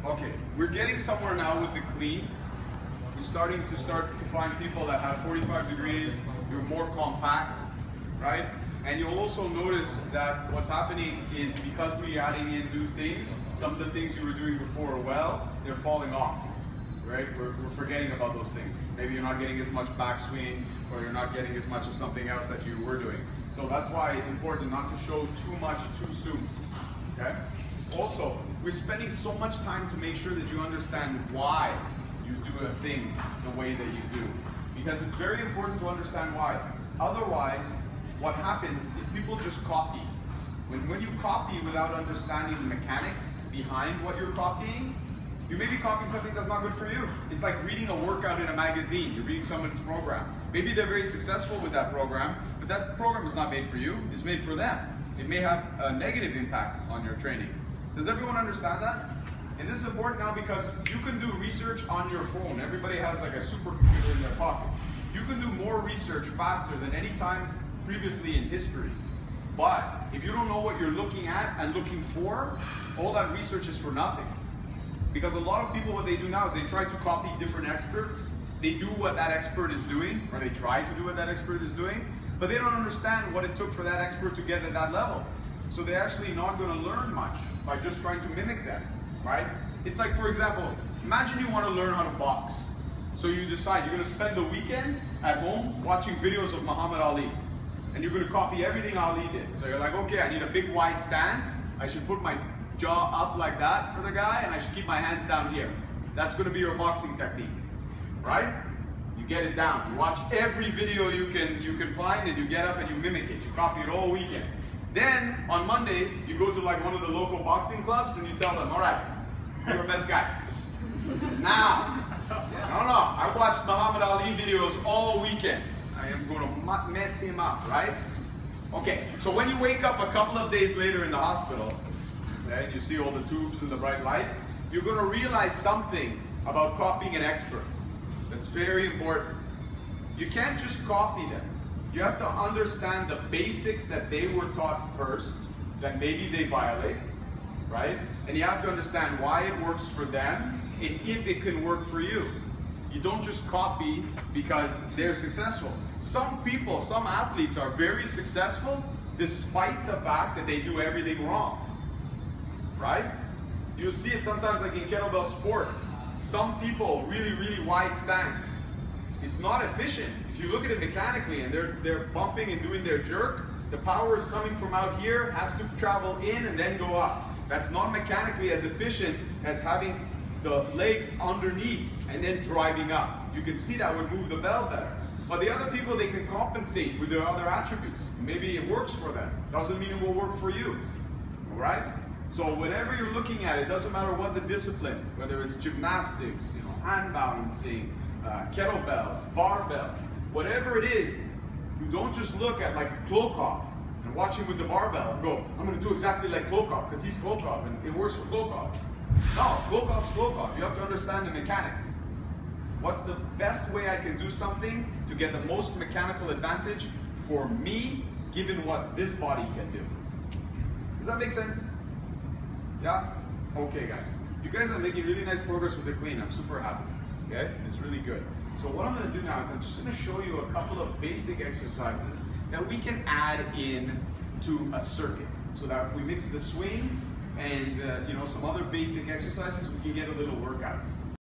Okay, we're getting somewhere now with the clean. We're starting to find people that have 45 degrees, you're more compact, right? And you'll also notice that what's happening is because we're adding in new things, some of the things you were doing before well, they're falling off, right? We're forgetting about those things. Maybe you're not getting as much backswing, or you're not getting as much of something else that you were doing. So that's why it's important not to show too much too soon, okay? Also, we're spending so much time to make sure that you understand why you do a thing the way that you do. Because it's very important to understand why. Otherwise, what happens is people just copy. When you copy without understanding the mechanics behind what you're copying, you may be copying something that's not good for you. It's like reading a workout in a magazine. You're reading someone's program. Maybe they're very successful with that program, but that program is not made for you. It's made for them. It may have a negative impact on your training. Does everyone understand that? And this is important now because you can do research on your phone. Everybody has like a supercomputer in their pocket. You can do more research faster than any time previously in history. But if you don't know what you're looking at and looking for, all that research is for nothing. Because a lot of people, what they do now is they try to copy different experts. They do what that expert is doing, or they try to do what that expert is doing, but they don't understand what it took for that expert to get at that level. So they're actually not going to learn much by just trying to mimic them, right? It's like, for example, imagine you want to learn how to box. So you decide you're going to spend the weekend at home watching videos of Muhammad Ali. And you're going to copy everything Ali did. So you're like, okay, I need a big wide stance. I should put my jaw up like that for the guy, and I should keep my hands down here. That's going to be your boxing technique, right? You get it down. You watch every video you can find, and you get up and you mimic it. You copy it all weekend. Then on Monday, you go to like one of the local boxing clubs, and you tell them, all right, you're the best guy. Now, no, I watched Muhammad Ali videos all weekend. I am going to mess him up, right? Okay, so when you wake up a couple of days later in the hospital, okay, you see all the tubes and the bright lights, you're going to realize something about copying an expert. That's very important. You can't just copy them. You have to understand the basics that they were taught first, that maybe they violate, right? And you have to understand why it works for them and if it can work for you. You don't just copy because they're successful. Some people, some athletes are very successful despite the fact that they do everything wrong, right? You'll see it sometimes like in kettlebell sport. Some people really wide stance. It's not efficient. If you look at it mechanically and they're bumping and doing their jerk, the power is coming from out here, has to travel in and then go up. That's not mechanically as efficient as having the legs underneath and then driving up. You can see that would move the bell better. But the other people, they can compensate with their other attributes. Maybe it works for them. Doesn't mean it will work for you. All right? So whenever you're looking at it, doesn't matter what the discipline, whether it's gymnastics, hand balancing, kettlebells, barbells, whatever it is, you don't just look at like Klokov and watch him with the barbell and go, I'm going to do exactly like Klokov because he's Klokov and it works for Klokov. No, Klokov's Klokov. You have to understand the mechanics. What's the best way I can do something to get the most mechanical advantage for me, given what this body can do? Does that make sense? Yeah? Okay, guys. You guys are making really nice progress with the clean. I'm super happy. Okay? It's really good. So what I'm going to do now is I'm just going to show you a couple of basic exercises that we can add in to a circuit. So that if we mix the swings and some other basic exercises, we can get a little workout.